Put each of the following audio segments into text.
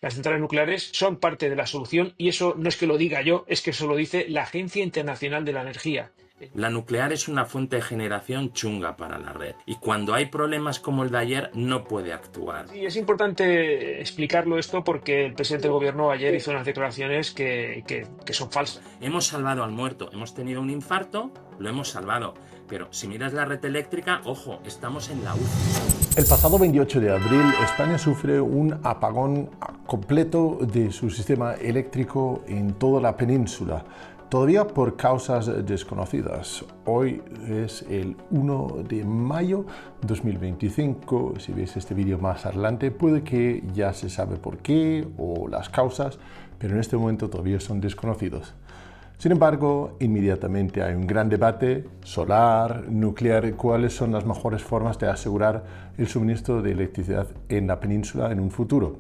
Las centrales nucleares son parte de la solución y eso no es que lo diga yo, es que eso lo dice la Agencia Internacional de la Energía. La nuclear es una fuente de generación chunga para la red y cuando hay problemas como el de ayer no puede actuar. Sí, es importante explicarlo esto porque el presidente del gobierno ayer hizo unas declaraciones que son falsas. Hemos salvado al muerto, hemos tenido un infarto, lo hemos salvado, pero si miras la red eléctrica, ojo, estamos en la UCI. El pasado 28 de abril, España sufre un apagón completo de su sistema eléctrico en toda la península, todavía por causas desconocidas. Hoy es el 1 de mayo de 2025. Si veis este vídeo más adelante, puede que ya se sabe por qué o las causas, pero en este momento todavía son desconocidos. Sin embargo, inmediatamente hay un gran debate solar, nuclear, cuáles son las mejores formas de asegurar el suministro de electricidad en la península en un futuro.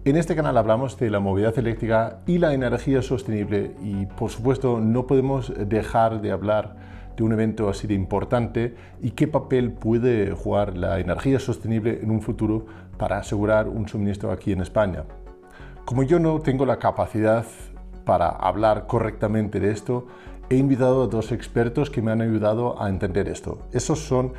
En este canal hablamos de la movilidad eléctrica y la energía sostenible y, por supuesto, no podemos dejar de hablar de un evento así de importante y qué papel puede jugar la energía sostenible en un futuro para asegurar un suministro aquí en España. Como yo no tengo la capacidad para hablar correctamente de esto, he invitado a dos expertos que me han ayudado a entender esto. Esos son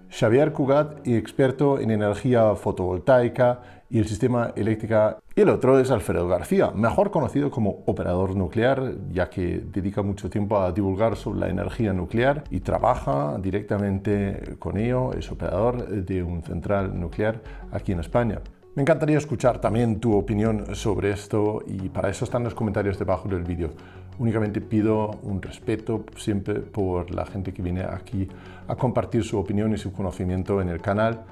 Xavier Cugat, experto en energía fotovoltaica y el sistema eléctrico, y el otro es Alfredo García, mejor conocido como operador nuclear, ya que dedica mucho tiempo a divulgar sobre la energía nuclear y trabaja directamente con ello, es operador de un central nuclear aquí en España. Me encantaría escuchar también tu opinión sobre esto y para eso están los comentarios debajo del vídeo. Únicamente pido un respeto siempre por la gente que viene aquí a compartir su opinión y su conocimiento en el canal.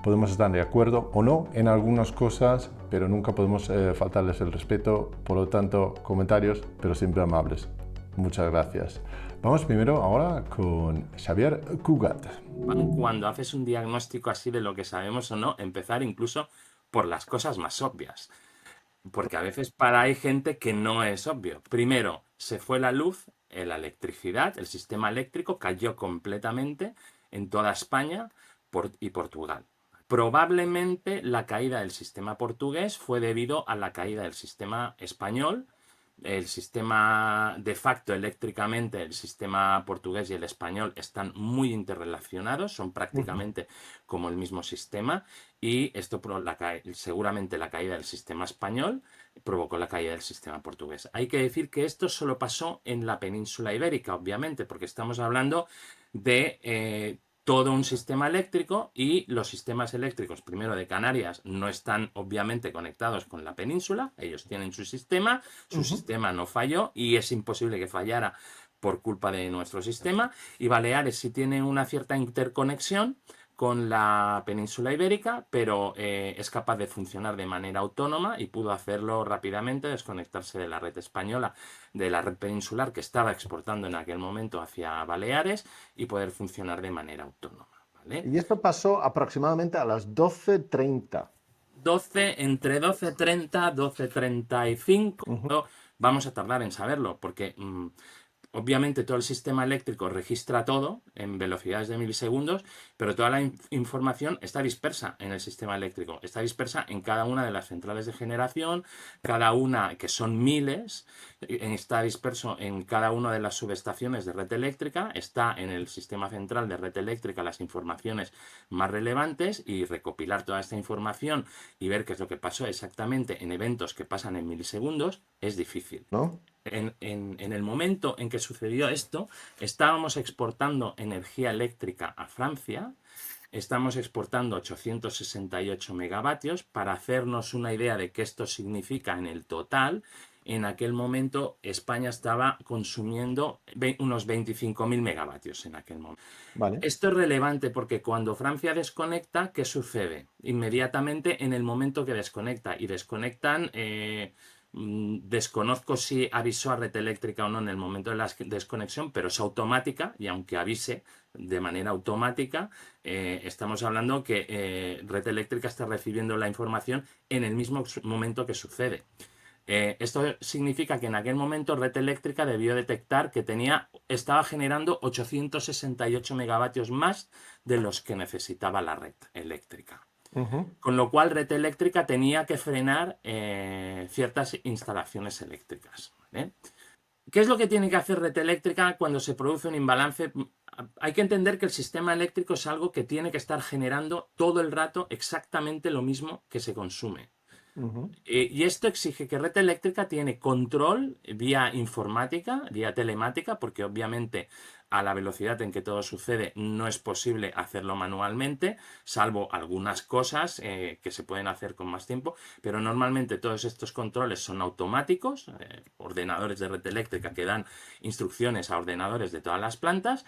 Podemos estar de acuerdo o no en algunas cosas, pero nunca podemos faltarles el respeto. Por lo tanto, comentarios, pero siempre amables. Muchas gracias. Vamos primero ahora con Xavier Cugat. Cuando haces un diagnóstico así de lo que sabemos o no, empezar incluso por las cosas más obvias. Porque a veces hay gente que no es obvio. Primero, se fue la luz, la electricidad, el sistema eléctrico cayó completamente en toda España y Portugal. Probablemente la caída del sistema portugués fue debido a la caída del sistema español. El sistema de facto eléctricamente, el sistema portugués y el español están muy interrelacionados, son prácticamente como el mismo sistema y esto seguramente la caída del sistema español provocó la caída del sistema portugués. Hay que decir que esto solo pasó en la península ibérica, obviamente, porque estamos hablando de todo un sistema eléctrico y los sistemas eléctricos, primero de Canarias, no están obviamente conectados con la península, ellos tienen su sistema no falló y es imposible que fallara por culpa de nuestro sistema, y Baleares sí tiene una cierta interconexión con la península ibérica, pero es capaz de funcionar de manera autónoma y pudo hacerlo rápidamente, desconectarse de la red española, de la red peninsular que estaba exportando en aquel momento hacia Baleares y poder funcionar de manera autónoma, ¿vale? Y esto pasó aproximadamente a las 12:30. Entre 12:30, 12:35, vamos a tardar en saberlo, porque obviamente todo el sistema eléctrico registra todo en velocidades de milisegundos, pero toda la información está dispersa en el sistema eléctrico, está dispersa en cada una de las centrales de generación, cada una, que son miles, está disperso en cada una de las subestaciones de red eléctrica, está en el sistema central de red eléctrica las informaciones más relevantes y recopilar toda esta información y ver qué es lo que pasó exactamente en eventos que pasan en milisegundos es difícil, ¿No? En el momento en que sucedió esto, estábamos exportando energía eléctrica a Francia, estamos exportando 868 megavatios. Para hacernos una idea de qué esto significa en el total, en aquel momento España estaba consumiendo unos 25.000 megavatios en aquel momento. Vale. Esto es relevante porque cuando Francia desconecta, ¿qué sucede? Inmediatamente en el momento que desconecta, y desconectan, desconozco si avisó a Red Eléctrica o no en el momento de la desconexión, pero es automática, y aunque avise de manera automática, estamos hablando que Red Eléctrica está recibiendo la información en el mismo momento que sucede. Esto significa que en aquel momento Red Eléctrica debió detectar que estaba generando 868 megavatios más de los que necesitaba la red eléctrica. Con lo cual Red Eléctrica tenía que frenar ciertas instalaciones eléctricas, ¿vale? ¿Qué es lo que tiene que hacer Red Eléctrica cuando se produce un imbalance? Hay que entender que el sistema eléctrico es algo que tiene que estar generando todo el rato exactamente lo mismo que se consume. Y esto exige que Red Eléctrica tiene control vía informática, vía telemática, porque obviamente a la velocidad en que todo sucede no es posible hacerlo manualmente, salvo algunas cosas que se pueden hacer con más tiempo, pero normalmente todos estos controles son automáticos, ordenadores de Red Eléctrica que dan instrucciones a ordenadores de todas las plantas.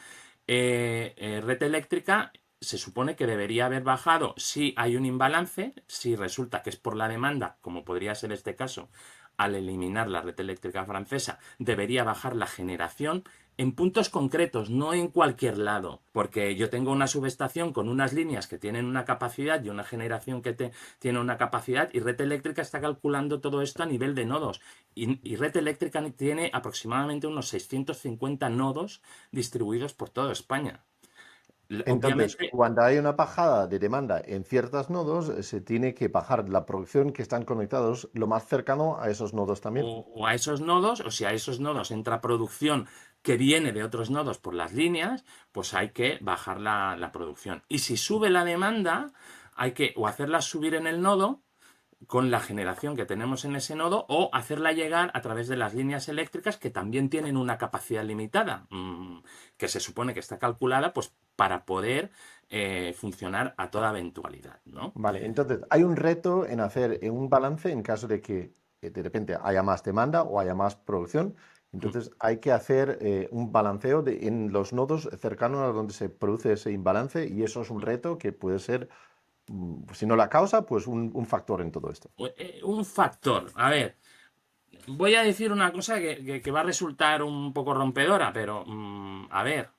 Red Eléctrica se supone que debería haber bajado si hay un imbalance, si resulta que es por la demanda, como podría ser este caso, al eliminar la red eléctrica francesa, debería bajar la generación en puntos concretos, no en cualquier lado, porque yo tengo una subestación con unas líneas que tienen una capacidad y una generación que tiene una capacidad, y Red Eléctrica está calculando todo esto a nivel de nodos, y Red Eléctrica tiene aproximadamente unos 650 nodos distribuidos por toda España. Entonces, Obviamente, cuando hay una bajada de demanda en ciertos nodos, se tiene que bajar la producción que están conectados lo más cercano a esos nodos también. o a esos nodos, o si a esos nodos entra producción que viene de otros nodos por las líneas, pues hay que bajar la producción. Y si sube la demanda, hay que o hacerla subir en el nodo con la generación que tenemos en ese nodo, o hacerla llegar a través de las líneas eléctricas que también tienen una capacidad limitada, que se supone que está calculada pues para poder funcionar a toda eventualidad, ¿no? Vale, entonces hay un reto en hacer un balance en caso de que de repente haya más demanda o haya más producción. Entonces hay que hacer un balanceo en los nodos cercanos a donde se produce ese imbalance, y eso es un reto que puede ser, si no la causa, pues un factor en todo esto. Un factor, a ver, voy a decir una cosa que va a resultar un poco rompedora, pero a ver,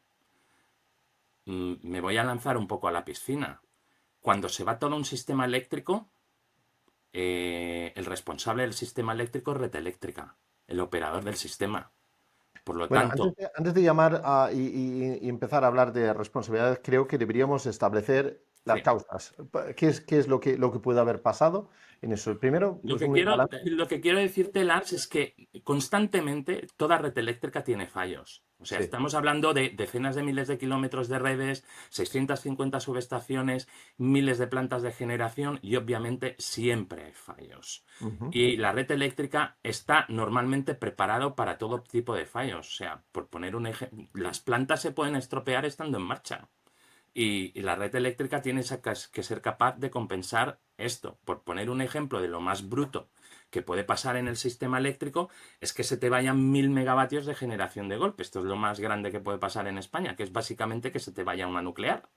me voy a lanzar un poco a la piscina. Cuando se va todo un sistema eléctrico, el responsable del sistema eléctrico es Red Eléctrica, el operador del sistema. Por lo Bueno, tanto, antes de llamar y empezar a hablar de responsabilidades, creo que deberíamos establecer las sí. causas. ¿Qué es lo que puede haber pasado en eso? Primero, Lo pues que un quiero, imbalance. lo que quiero decirte, Lars, es que constantemente toda red eléctrica tiene fallos. O sea, Sí. estamos hablando de decenas de miles de kilómetros de redes, 650 subestaciones, miles de plantas de generación, y obviamente siempre hay fallos. Ujú. Y la red eléctrica está normalmente preparado para todo tipo de fallos. O sea, por poner un ejemplo, las plantas se pueden estropear estando en marcha. Y la red eléctrica tiene que ser capaz de compensar esto. Por poner un ejemplo de lo más bruto que puede pasar en el sistema eléctrico, es que se te vayan 1000 megavatios de generación de golpe. Esto es lo más grande que puede pasar en España, que es básicamente que se te vaya una nuclear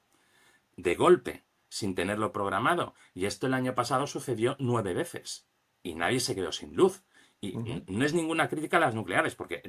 de golpe, sin tenerlo programado. Y esto el año pasado sucedió 9 veces y nadie se quedó sin luz. Y Ujú. no es ninguna crítica a las nucleares, porque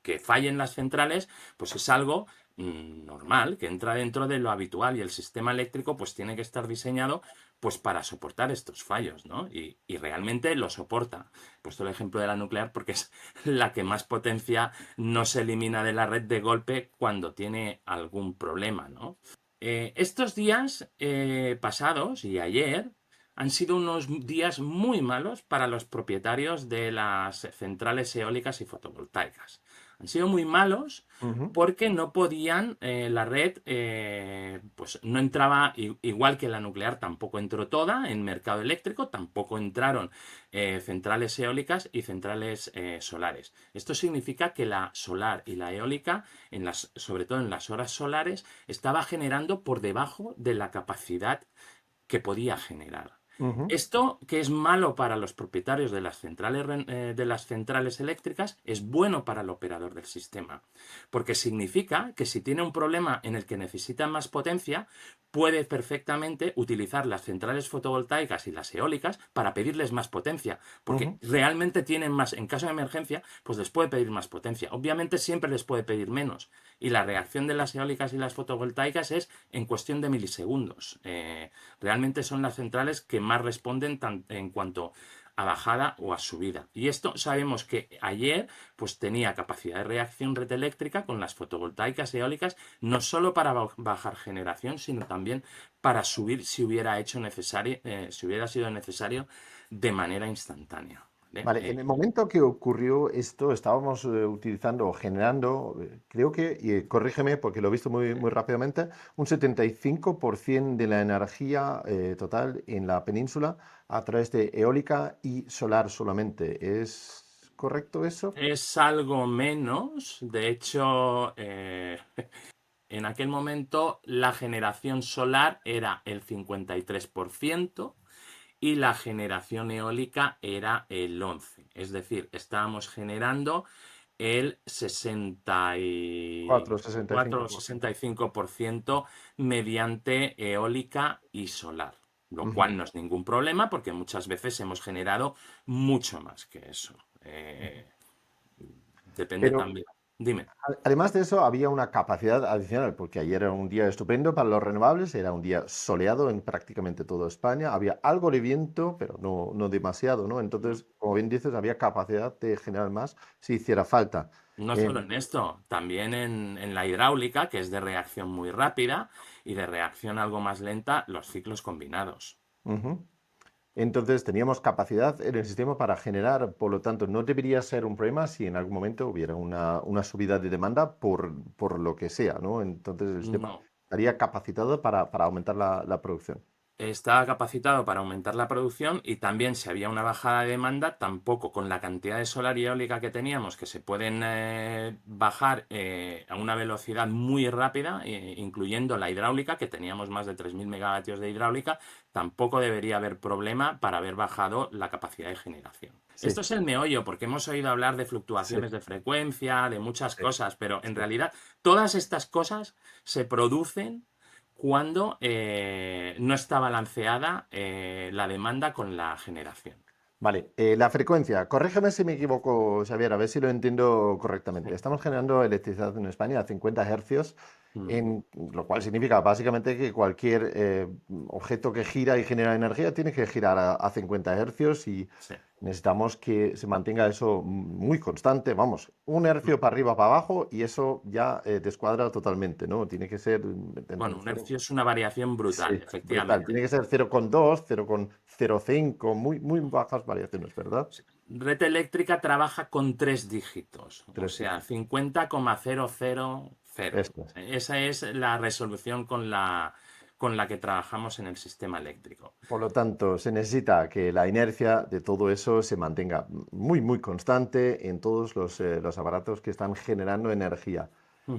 que fallen las centrales, pues es algo normal, que entra dentro de lo habitual, y el sistema eléctrico pues tiene que estar diseñado pues para soportar estos fallos, ¿no? Y realmente lo soporta. He puesto el ejemplo de la nuclear porque es la que más potencia no se elimina de la red de golpe cuando tiene algún problema, ¿no? Estos días pasados y ayer han sido unos días muy malos para los propietarios de las centrales eólicas y fotovoltaicas. Han sido muy malos Ujú. porque no podían, la red, pues no entraba, igual que la nuclear, tampoco entró toda en mercado eléctrico, tampoco entraron centrales eólicas y centrales solares. Esto significa que la solar y la eólica, sobre todo en las horas solares, estaba generando por debajo de la capacidad que podía generar. Ujú. Esto, que es malo para los propietarios de las centrales eléctricas, es bueno para el operador del sistema, porque significa que si tiene un problema en el que necesita más potencia, puede perfectamente utilizar las centrales fotovoltaicas y las eólicas para pedirles más potencia, porque Ujú. realmente tienen más, en caso de emergencia, pues les puede pedir más potencia. Obviamente siempre les puede pedir menos, y la reacción de las eólicas y las fotovoltaicas es en cuestión de milisegundos. Realmente son las centrales que más responden en cuanto a bajada o a subida. Y esto sabemos que ayer pues tenía capacidad de reacción red eléctrica con las fotovoltaicas y eólicas, no solo para bajar generación, sino también para subir si hubiera si hubiera sido necesario de manera instantánea. ¿Vale? Vale, en el momento que ocurrió esto, estábamos utilizando o generando, creo que, y corrígeme porque lo he visto muy rápidamente, un 75% de la energía total en la península a través de eólica y solar solamente. ¿Es correcto eso? Es algo menos, de hecho, en aquel momento la generación solar era el 53% y la generación eólica era el 11%. Es decir, estábamos generando el 4,65%. 64-65% mediante eólica y solar, lo Ujú. cual no es ningún problema porque muchas veces hemos generado mucho más que eso. Depende Pero también. Dime. además de eso, había una capacidad adicional, porque ayer era un día estupendo para los renovables, era un día soleado en prácticamente toda España, había algo de viento, pero no demasiado, ¿no? Entonces, como bien dices, había capacidad de generar más si hiciera falta. No Eh, solo en esto, también en la hidráulica, que es de reacción muy rápida y de reacción algo más lenta, los ciclos combinados. ujú. Entonces, teníamos capacidad en el sistema para generar, por lo tanto, no debería ser un problema si en algún momento hubiera una subida de demanda por lo que sea, ¿no? Entonces, el sistema No. estaría capacitado para aumentar la producción. Estaba capacitado para aumentar la producción y también si había una bajada de demanda, tampoco con la cantidad de solar y eólica que teníamos, que se pueden bajar a una velocidad muy rápida, incluyendo la hidráulica, que teníamos más de 3.000 megavatios de hidráulica, tampoco debería haber problema para haber bajado la capacidad de generación. Sí, Esto es el meollo, porque hemos oído hablar de sí, fluctuaciones de frecuencia, de muchas sí, cosas, pero en sí. realidad todas estas cosas se producen cuando no está balanceada la demanda con la generación. Vale, la frecuencia, corrígeme si me equivoco, Xavier, a ver si lo entiendo correctamente. Sí. Estamos generando electricidad en España a 50 hercios, Mm, en, lo cual significa básicamente que cualquier objeto que gira y genera energía tiene que girar a 50 hercios y sí. necesitamos que se mantenga eso muy constante, vamos, un hercio para arriba, para abajo y eso ya descuadra totalmente, ¿no? Tiene que ser entre Bueno, el un 0. hercio es una variación brutal, Sí, brutal. Tiene efectivamente. que ser 0,2, 0,05, muy bajas variaciones, ¿verdad? Sí. Red eléctrica trabaja con 3 dígitos, o Tres sea, dígitos. 50,000. Esto es. Esa es la resolución con la que trabajamos en el sistema eléctrico. Por lo tanto, se necesita que la inercia de todo eso se mantenga muy constante en todos los aparatos que están generando energía.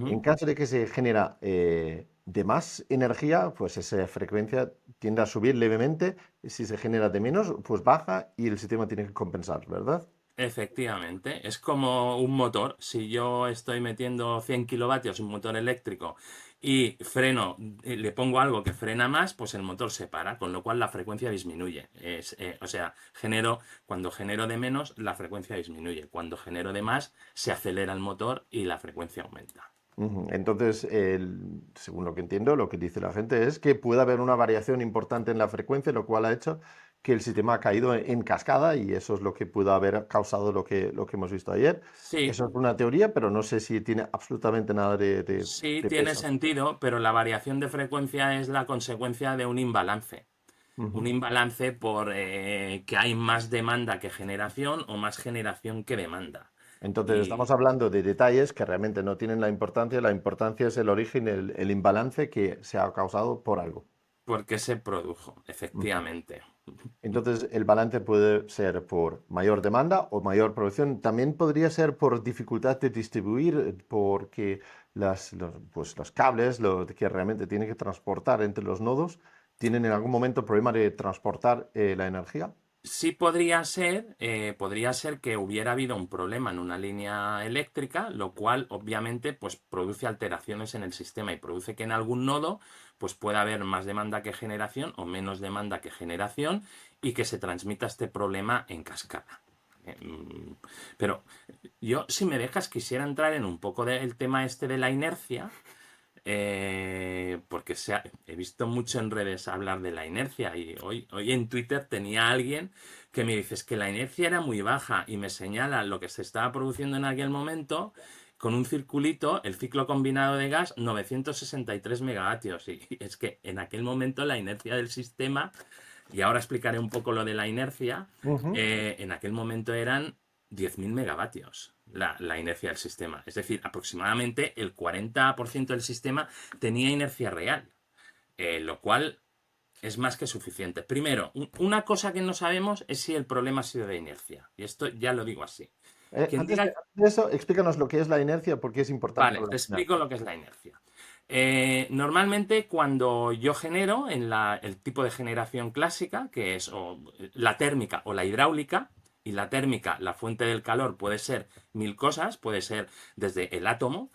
En Ujú. caso de que se genera de más energía, pues esa frecuencia tiende a subir levemente. Si se genera de menos, pues baja y el sistema tiene que compensar, ¿verdad? Efectivamente, es como un motor. Si yo estoy metiendo 100 kilovatios en un motor eléctrico y freno, le pongo algo que frena más, pues el motor se para, con lo cual la frecuencia disminuye. O sea, cuando genero de menos, la frecuencia disminuye. Cuando genero de más, se acelera el motor y la frecuencia aumenta. Ujú. Entonces, según lo que entiendo, lo que dice la gente es que puede haber una variación importante en la frecuencia, lo cual ha hecho que el sistema ha caído en cascada y eso es lo que pudo haber causado lo que hemos visto ayer. Sí, Eso es una teoría, pero no sé si tiene absolutamente nada sí, de tiene peso. sentido, pero la variación de frecuencia es la consecuencia de un imbalance. Un Ujú. imbalance por que hay más demanda que generación o más generación que demanda. Entonces, estamos Y hablando de detalles que realmente no tienen la importancia es el origen, el imbalance que se ha causado por algo. por qué se produjo, Ujú. efectivamente. Entonces, el balance puede ser por mayor demanda o mayor producción. También podría ser por dificultad de distribuir, porque pues, los cables que realmente tienen que transportar entre los nodos tienen en algún momento problema de transportar la energía. Sí podría ser que hubiera habido un problema en una línea eléctrica, lo cual obviamente pues produce alteraciones en el sistema y produce que en algún nodo pues pueda haber más demanda que generación o menos demanda que generación y que se transmita este problema en cascada. Pero yo, si me dejas, quisiera entrar en un poco del tema este de la inercia, porque he visto mucho en redes hablar de la inercia y hoy en Twitter tenía alguien que me dices que la inercia era muy baja y me señala lo que se estaba produciendo en aquel momento con un circulito, el ciclo combinado de gas, 963 megavatios. Y es que en aquel momento la inercia del sistema, y ahora explicaré un poco lo de la inercia, en aquel momento eran 10.000 megavatios la inercia del sistema. Es decir, aproximadamente el 40% del sistema tenía inercia real, lo cual es más que suficiente. Primero, una cosa que no sabemos es si el problema ha sido de inercia. Y esto ya lo digo así. Quien Antes diga... de eso, explícanos lo que es la inercia, porque es importante. Vale, te explico lo que es la inercia. Normalmente cuando yo genero en el tipo de generación clásica, que es la térmica o la hidráulica, y la térmica, la fuente del calor puede ser mil cosas, puede ser desde el átomo,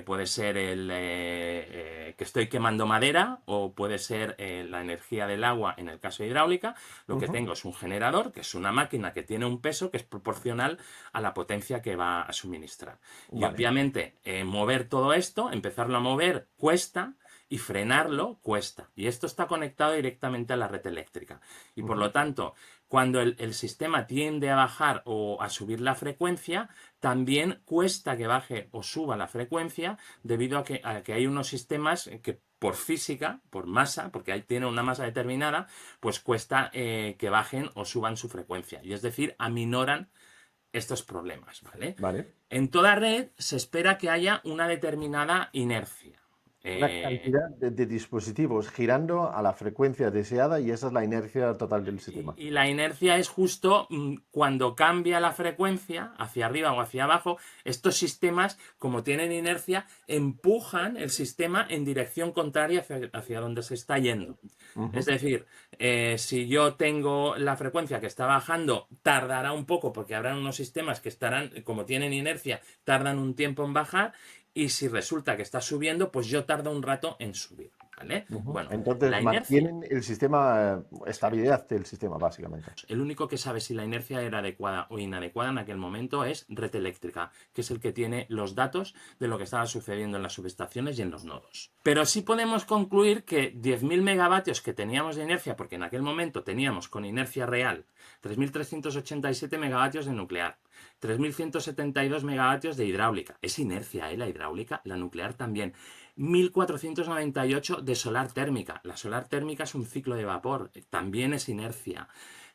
puede ser que estoy quemando madera, o puede ser la energía del agua en el caso de hidráulica. Lo que tengo es un generador, que es una máquina que tiene un peso que es proporcional a la potencia que va a suministrar. Y obviamente mover todo esto, empezarlo a mover, cuesta, y frenarlo cuesta. Y esto está conectado directamente a la red eléctrica. Y por lo tanto, cuando el sistema tiende a bajar o a subir la frecuencia, también cuesta que baje o suba la frecuencia, debido a que hay unos sistemas que por física, por masa, porque ahí tiene una masa determinada, pues cuesta que bajen o suban su frecuencia. Y es decir, aminoran estos problemas, ¿vale? En toda red se espera que haya una determinada inercia. Una cantidad de dispositivos girando a la frecuencia deseada, y esa es la inercia total del sistema. Y la inercia es justo cuando cambia la frecuencia hacia arriba o hacia abajo. Estos sistemas, como tienen inercia, empujan el sistema en dirección contraria hacia donde se está yendo. Es decir, si yo tengo la frecuencia que está bajando, tardará un poco, porque habrá unos sistemas que estarán, como tienen inercia, tardan un tiempo en bajar. Y si resulta que está subiendo, pues yo tardo un rato en subir, ¿vale? Bueno, entonces la inercia, mantienen el sistema, estabilidad del sistema, básicamente. el único que sabe si la inercia era adecuada o inadecuada en aquel momento es Red Eléctrica, que es el que tiene los datos de lo que estaba sucediendo en las subestaciones y en los nodos. Pero sí podemos concluir que 10.000 megavatios que teníamos de inercia, porque en aquel momento teníamos con inercia real 3.387 megavatios de nuclear, 3.172 megavatios de hidráulica. Es inercia, la hidráulica, la nuclear también. 1.498 de solar térmica. La solar térmica es un ciclo de vapor, también es inercia.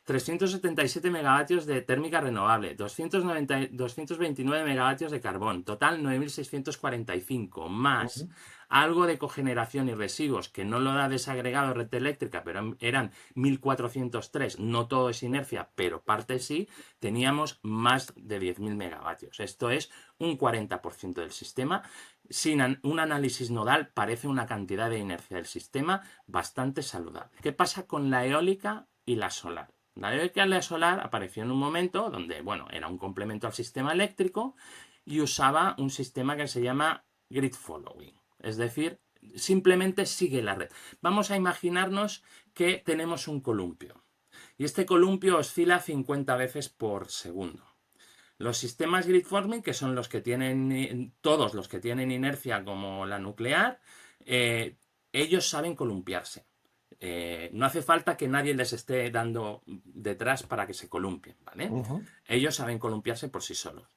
377 megavatios de térmica renovable, 229 megavatios de carbón, total 9.645, más algo de cogeneración y residuos, que no lo da desagregado red eléctrica, pero eran 1.403, no todo es inercia, pero parte sí, teníamos más de 10.000 megavatios. Esto es un 40% del sistema. Sin un análisis nodal parece una cantidad de inercia del sistema bastante saludable. ¿Qué pasa con la eólica y la solar? La eólica y la solar apareció en un momento donde, bueno, era un complemento al sistema eléctrico y usaba un sistema que se llama grid following. Es decir, simplemente sigue la red. Vamos a imaginarnos que tenemos un columpio y este columpio oscila 50 veces por segundo. Los sistemas grid forming, que son los que tienen, todos los que tienen inercia como la nuclear, ellos saben columpiarse. No hace falta que nadie les esté dando detrás para que se columpien, ¿vale? Ellos saben columpiarse por sí solos.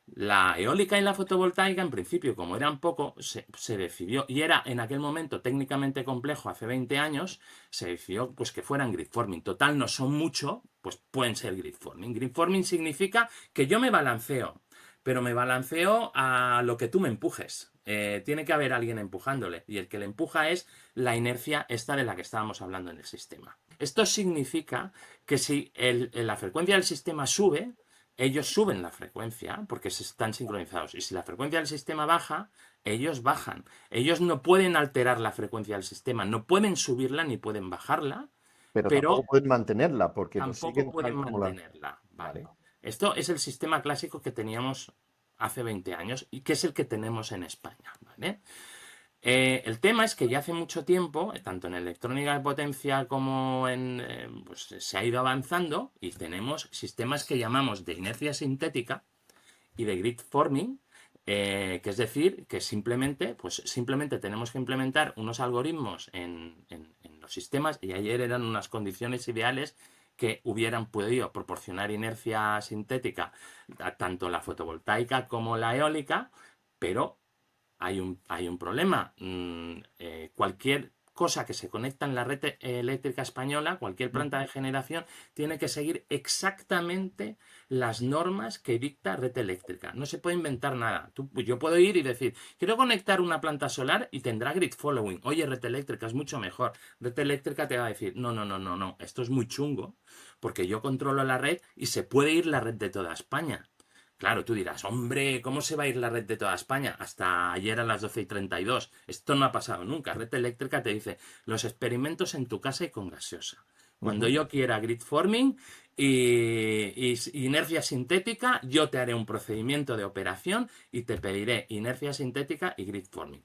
La eólica y la fotovoltaica, en principio, como eran poco, se decidió, y era en aquel momento técnicamente complejo, hace 20 años, se decidió pues, que fueran grid forming. Total, no son mucho, pues pueden ser grid forming. Grid forming significa que yo me balanceo, pero me balanceo a lo que tú me empujes. Tiene que haber alguien empujándole, y el que le empuja es la inercia esta de la que estábamos hablando en el sistema. Esto significa que si la frecuencia del sistema sube, ellos suben la frecuencia porque están sincronizados. Y si la frecuencia del sistema baja, ellos bajan. Ellos no pueden alterar la frecuencia del sistema, no pueden subirla ni pueden bajarla. Pero tampoco pueden mantenerla, porque tampoco pueden mantenerla. Vale. Esto es el sistema clásico que teníamos hace 20 años y que es el que tenemos en España, ¿vale? El tema es que ya hace mucho tiempo, tanto en electrónica de potencia como pues se ha ido avanzando y tenemos sistemas que llamamos de inercia sintética y de grid forming, que es decir, que simplemente tenemos que implementar unos algoritmos en los sistemas, y ayer eran unas condiciones ideales que hubieran podido proporcionar inercia sintética, tanto la fotovoltaica como la eólica, pero hay un problema. Cualquier cosa que se conecta en la red eléctrica española, cualquier planta de generación, tiene que seguir exactamente las normas que dicta red eléctrica. No se puede inventar nada. Yo puedo ir y decir, quiero conectar una planta solar y tendrá grid following. Oye, red eléctrica es mucho mejor. Red eléctrica te va a decir, no, no, no, no, no, esto es muy chungo, porque yo controlo la red y se puede ir la red de toda España. Claro, tú dirás, hombre, ¿cómo se va a ir la red de toda España? Hasta ayer a las 12:32. Esto no ha pasado nunca. Red eléctrica te dice, los experimentos en tu casa y con gaseosa. Cuando yo quiera grid forming y inercia sintética, yo te haré un procedimiento de operación y te pediré inercia sintética y grid forming.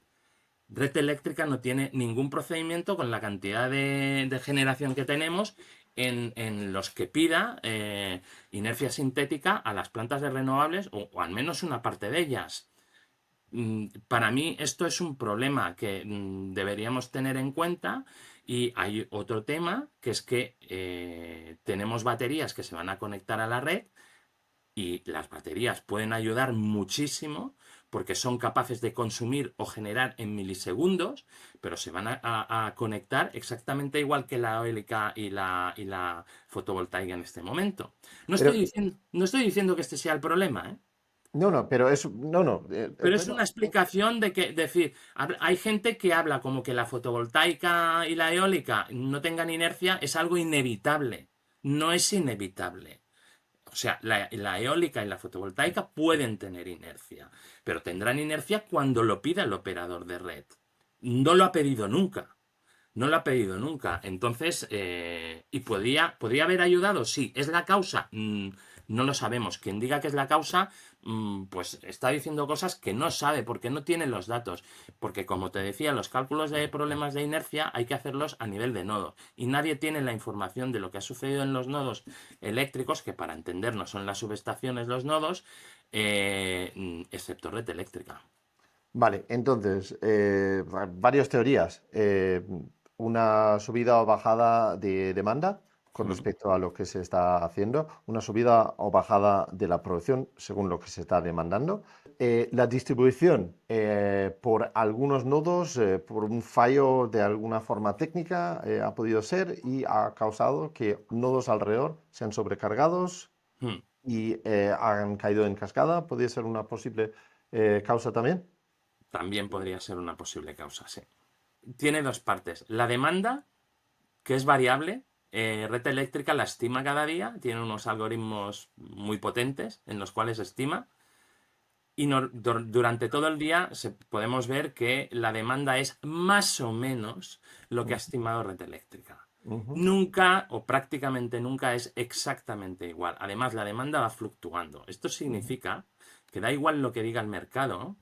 Red eléctrica no tiene ningún procedimiento con la cantidad de generación que tenemos en los que pida inercia sintética a las plantas de renovables o al menos una parte de ellas. Para mí esto es un problema que deberíamos tener en cuenta, y hay otro tema que es que tenemos baterías que se van a conectar a la red y las baterías pueden ayudar muchísimo porque son capaces de consumir o generar en milisegundos, pero se van a conectar exactamente igual que la eólica y la fotovoltaica en este momento. No Pero, estoy diciendo que este sea el problema, ¿eh? no, pero es, Pero es bueno, una explicación de que, decir, hay gente que habla como que la fotovoltaica y la eólica no tengan inercia, es algo inevitable. No es inevitable. O sea, la eólica y la fotovoltaica pueden tener inercia, pero tendrán inercia cuando lo pida el operador de red. No lo ha pedido nunca. No lo ha pedido nunca. Entonces, ¿y podría haber ayudado? Sí. ¿Es la causa? No lo sabemos. Quien diga que es la causa, pues está diciendo cosas que no sabe porque no tiene los datos. Porque, como te decía, los cálculos de problemas de inercia hay que hacerlos a nivel de nodo. Y nadie tiene la información de lo que ha sucedido en los nodos eléctricos, que para entendernos son las subestaciones, los nodos, excepto red eléctrica. vale, entonces, varias teorías. Una subida o bajada de demanda con respecto a lo que se está haciendo, una subida o bajada de la producción según lo que se está demandando. La distribución por algunos nodos, por un fallo de alguna forma técnica, ha podido ser y ha causado que nodos alrededor sean sobrecargados Hmm. y han caído en cascada. ¿Podría ser una posible causa también? También podría ser una posible causa, sí. Tiene dos partes. La demanda, que es variable. Red eléctrica la estima cada día, tiene unos algoritmos muy potentes en los cuales estima, y durante todo el día podemos ver que la demanda es más o menos lo que ha estimado red eléctrica. Ujú. Nunca o prácticamente nunca es exactamente igual. Además, la demanda va fluctuando. Esto significa que da igual lo que diga el mercado.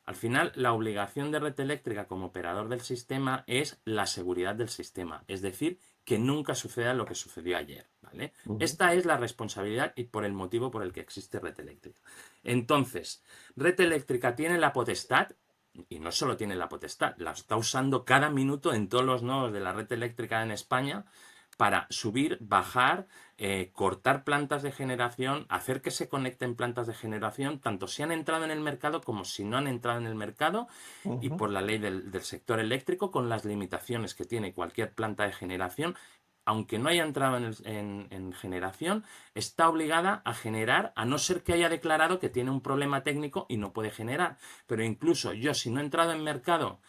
Al final, la obligación de red eléctrica como operador del sistema es la seguridad del sistema, es decir, que nunca suceda lo que sucedió ayer, ¿vale? Esta es la responsabilidad y por el motivo por el que existe red eléctrica. Entonces, red eléctrica tiene la potestad, y no solo tiene la potestad, la está usando cada minuto en todos los nodos de la red eléctrica en España para subir, bajar, cortar plantas de generación, hacer que se conecten plantas de generación, tanto si han entrado en el mercado como si no han entrado en el mercado, y por la ley del sector eléctrico, con las limitaciones que tiene cualquier planta de generación, aunque no haya entrado en generación, está obligada a generar, a no ser que haya declarado que tiene un problema técnico y no puede generar. Pero incluso yo, si no he entrado en mercado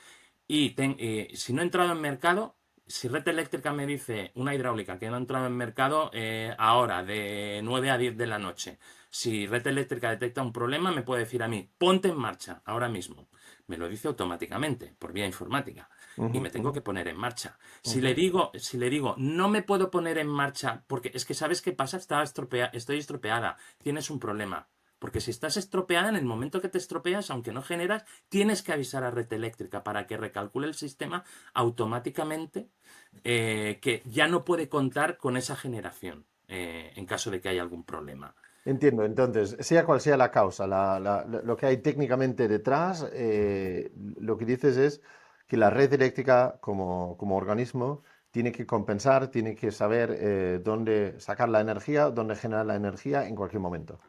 si red eléctrica me dice, una hidráulica que no ha entrado en mercado ahora de 9 a 10 de la noche, si red eléctrica detecta un problema, me puede decir a mí, ponte en marcha ahora mismo. Me lo dice automáticamente, por vía informática, y me tengo que poner en marcha. Si le digo, no me puedo poner en marcha, porque es que ¿sabes qué pasa? Estoy estropeada, tienes un problema. Porque si estás estropeada, en el momento que te estropeas, aunque no generas, tienes que avisar a red eléctrica para que recalcule el sistema automáticamente, que ya no puede contar con esa generación en caso de que haya algún problema. Entiendo, entonces, sea cual sea la causa, lo que hay técnicamente detrás, lo que dices es que la red eléctrica como organismo tiene que compensar, tiene que saber dónde sacar la energía, dónde generar la energía en cualquier momento.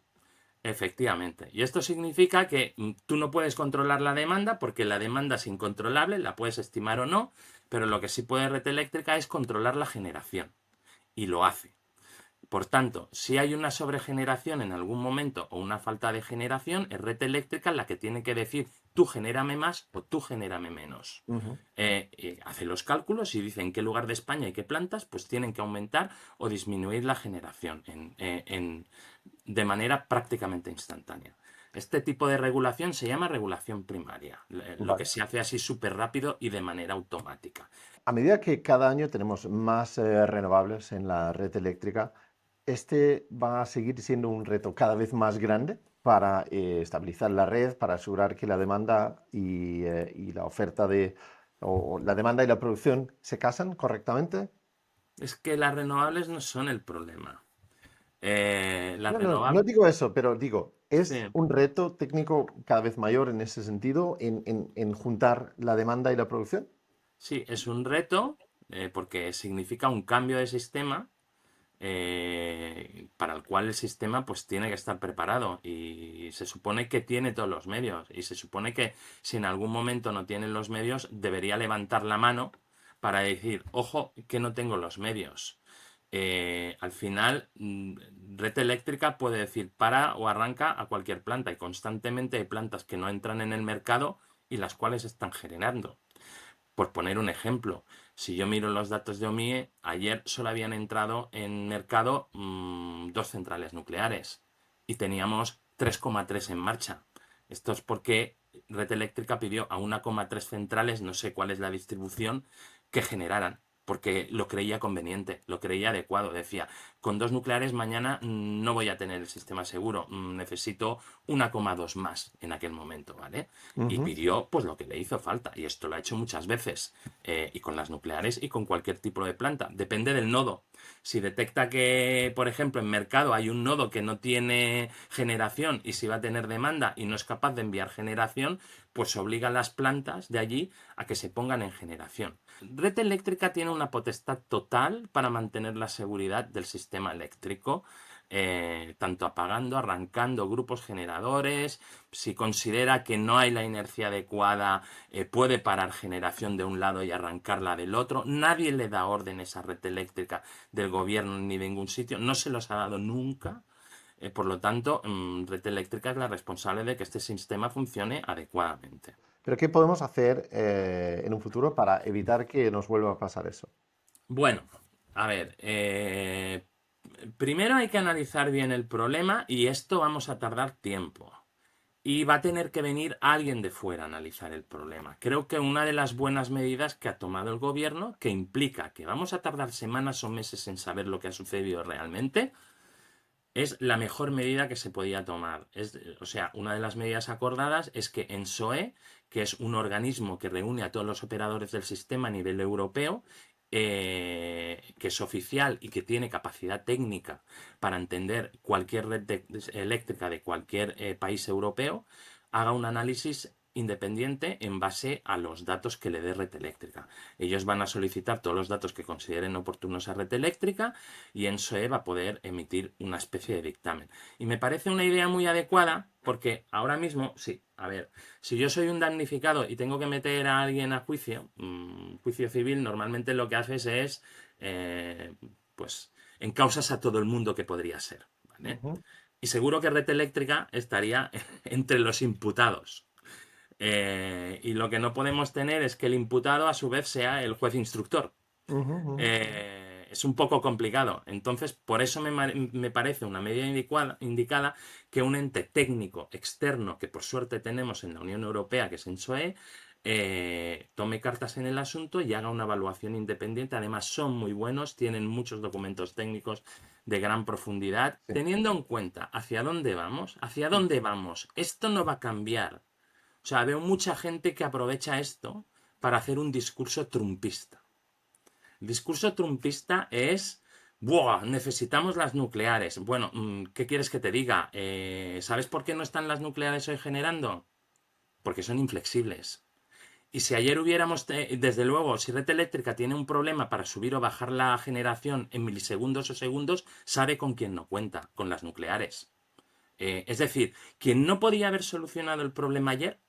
Efectivamente. Y esto significa que tú no puedes controlar la demanda porque la demanda es incontrolable, la puedes estimar o no, pero lo que sí puede Red Eléctrica es controlar la generación. Y lo hace. Por tanto, si hay una sobregeneración en algún momento o una falta de generación, es Red Eléctrica la que tiene que decir tú genérame más o tú genérame menos. Ujú. Hace los cálculos y dice en qué lugar de España y qué plantas pues tienen que aumentar o disminuir la generación de manera prácticamente instantánea. Este tipo de regulación se llama regulación primaria, lo que Vale. se hace así súper rápido y de manera automática. A medida que cada año tenemos más renovables en la red eléctrica, este va a seguir siendo un reto cada vez más grande para estabilizar la red, para asegurar que la demanda y la oferta o la demanda y la producción se casan correctamente. Es que las renovables no son el problema. Las No, no, no renovables... digo eso, pero digo, Sí, es un reto técnico cada vez mayor en ese sentido, en juntar la demanda y la producción. sí, es un reto porque significa un cambio de sistema para el cual el sistema pues tiene que estar preparado y se supone que tiene todos los medios y se supone que si en algún momento no tienen los medios debería levantar la mano para decir, ojo, que no tengo los medios. Al final, Red Eléctrica puede decir para o arranca a cualquier planta y constantemente hay plantas que no entran en el mercado y las cuales están generando. Por poner un ejemplo, si yo miro los datos de OMIE, ayer solo habían entrado en mercado 2 centrales nucleares y teníamos 3,3 en marcha. Esto es porque Red Eléctrica pidió a 1,3 centrales, no sé cuál es la distribución, que generaran, porque lo creía conveniente, lo creía adecuado. Decía, con 2 nucleares mañana no voy a tener el sistema seguro, necesito 1,2 más en aquel momento, ¿vale? Y Ujú. pidió pues lo que le hizo falta, y esto lo ha hecho muchas veces, y con las nucleares y con cualquier tipo de planta. Depende del nodo. Si detecta que, por ejemplo, en mercado hay un nodo que no tiene generación y si va a tener demanda y no es capaz de enviar generación, pues obliga a las plantas de allí a que se pongan en generación. Red Eléctrica tiene una potestad total para mantener la seguridad del sistema eléctrico, tanto apagando, arrancando grupos generadores. Si considera que no hay la inercia adecuada, puede parar generación de un lado y arrancarla del otro. Nadie le da órdenes a Red Eléctrica del gobierno ni de ningún sitio. No se los ha dado nunca. Por lo tanto, Red Eléctrica es la responsable de que este sistema funcione adecuadamente. Pero ¿qué podemos hacer en un futuro para evitar que nos vuelva a pasar eso? Bueno, a ver, primero hay que analizar bien el problema y esto vamos a tardar tiempo. Y va a tener que venir alguien de fuera a analizar el problema. Creo que una de las buenas medidas que ha tomado el gobierno, que implica que vamos a tardar semanas o meses en saber lo que ha sucedido realmente, es la mejor medida que se podía tomar. O sea, una de las medidas acordadas es que ENSOE, que es un organismo que reúne a todos los operadores del sistema a nivel europeo, que es oficial y que tiene capacidad técnica para entender cualquier eléctrica de cualquier país europeo, haga un análisis independiente en base a los datos que le dé Red Eléctrica. Ellos van a solicitar todos los datos que consideren oportunos a Red Eléctrica y ENSOE va a poder emitir una especie de dictamen. Y me parece una idea muy adecuada porque ahora mismo, sí, a ver, si yo soy un damnificado y tengo que meter a alguien a juicio, juicio civil, normalmente lo que haces es, pues, encausas a todo el mundo que podría ser, ¿vale? Ujú. Y seguro que Red Eléctrica estaría entre los imputados. Y lo que no podemos tener es que el imputado a su vez sea el juez instructor. Ujú, ujú. Es un poco complicado. Entonces, por eso me parece una medida indicada que un ente técnico externo, que por suerte tenemos en la Unión Europea, que es ENSOE, tome cartas en el asunto y haga una evaluación independiente. Además, son muy buenos, tienen muchos documentos técnicos de gran profundidad. Sí. Teniendo en cuenta hacia dónde vamos, esto no va a cambiar. O sea, veo mucha gente que aprovecha esto para hacer un discurso trumpista. El discurso trumpista es, ¡buah! Necesitamos las nucleares. Bueno, ¿qué quieres que te diga? ¿Sabes por qué no están las nucleares hoy generando? Porque son inflexibles. Y si ayer hubiéramos, desde luego, si Red Eléctrica tiene un problema para subir o bajar la generación en milisegundos o segundos, sabe con quién no cuenta, con las nucleares. Es decir, quien no podía haber solucionado el problema ayer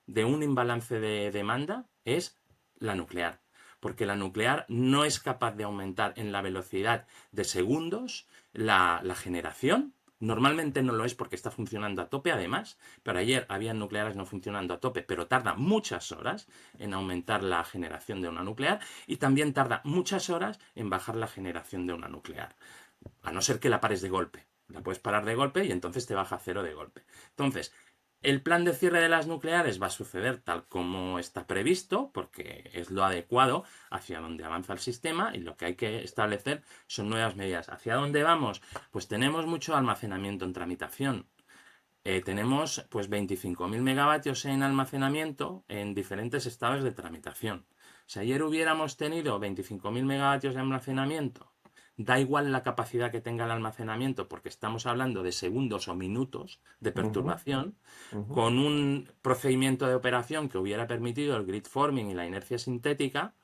de un imbalance de demanda es la nuclear. Porque la nuclear no es capaz de aumentar en la velocidad de segundos la generación. Normalmente no lo es porque está funcionando a tope, además, pero ayer había nucleares no funcionando a tope, pero tarda muchas horas en aumentar la generación de una nuclear y también tarda muchas horas en bajar la generación de una nuclear, a no ser que la pares de golpe. La puedes parar de golpe y entonces te baja a cero de golpe. Entonces, el plan de cierre de las nucleares va a suceder tal como está previsto, porque es lo adecuado hacia donde avanza el sistema y lo que hay que establecer son nuevas medidas. ¿Hacia dónde vamos? Pues tenemos mucho almacenamiento en tramitación. Tenemos pues 25.000 megavatios en almacenamiento en diferentes estados de tramitación. Si ayer hubiéramos tenido 25.000 megavatios de almacenamiento, da igual la capacidad que tenga el almacenamiento, porque estamos hablando de segundos o minutos de perturbación, con un procedimiento de operación que hubiera permitido el grid forming y la inercia sintética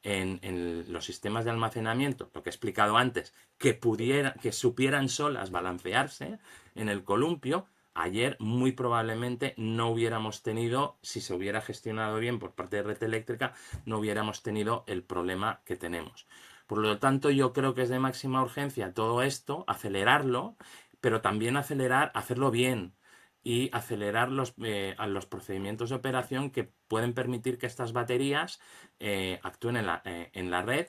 en los sistemas de almacenamiento, lo que he explicado antes, que supieran solas balancearse en el columpio. Ayer muy probablemente no hubiéramos tenido, si se hubiera gestionado bien por parte de Red Eléctrica, no hubiéramos tenido el problema que tenemos. Por lo tanto, yo creo que es de máxima urgencia todo esto, acelerarlo, pero también hacerlo bien y acelerar a los procedimientos de operación que pueden permitir que estas baterías actúen en la red